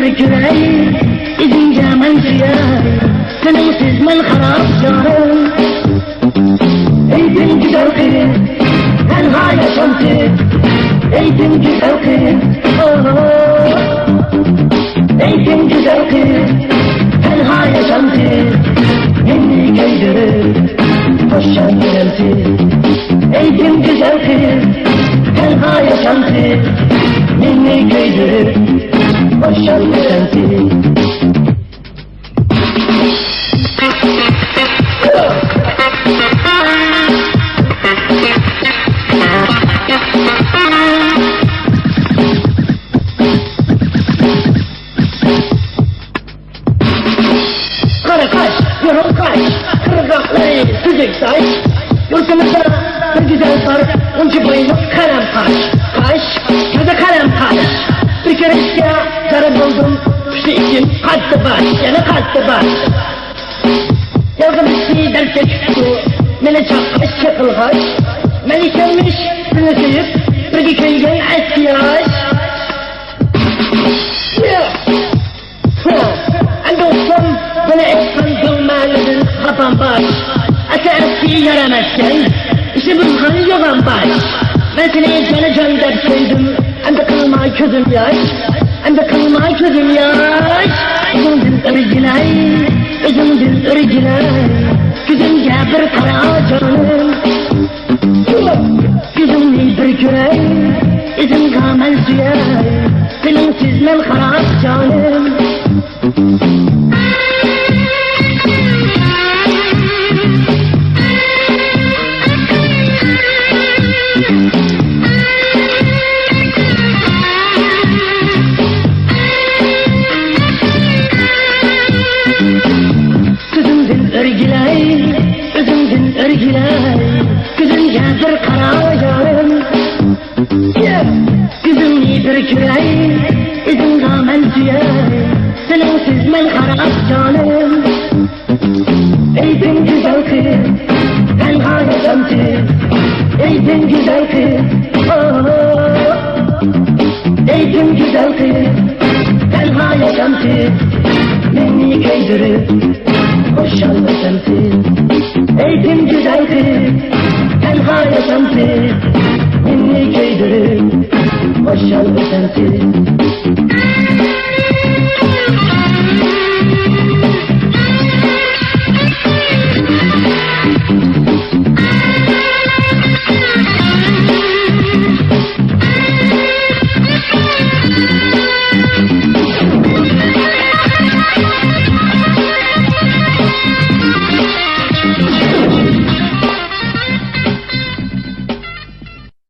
بركري إذن جامن سياي سنوسز من خراب جارم إذن جدوكي هنهاية شمتي إذن جدوكي إذن جدوكي هنهاية شمتي مني كيدر خشان يرمتي إذن جدوكي هنهاية شمتي مني كيدر خشان يرمتي Yurtumuzda bir güzel sarı, onca boyunlu kalem kaş, gözde kalem kaş. Bir kere işte zarı buldum, şu içim kalktı baş, yana kalktı baş. Yazım üstü derse çıktı, beni çakmış çakılhaş. Beni sevmiş, beni sevip, bir dikeyden ihtiyaç. Dostum, beni eksandım mağludur, kafam baş. Ateşi yaramazken, işte bu kan yolan baş. Ben seni canı der sevdim, hem de kılma gözüm yaş, hem de kılma gözüm yaş. Üzümdün orijinal, üzümdün orijinal, gözümce bir kara canım. Gözümde bir kürey, üzüm kamel suya, seninsiz men harap canım. Özümdün örgülay, gözümce bir kara canım. Gözümde bir kürey, üzüm kamel suyay, seninsiz men harap canım. Eydin güzel kız, tenha yaşantı. Eydin güzel kız, eydin güzel kız, tenha yaşantı. Beni kaydır, hoşlanma sensin. Eğitim güzel kız, tenha yaşantı.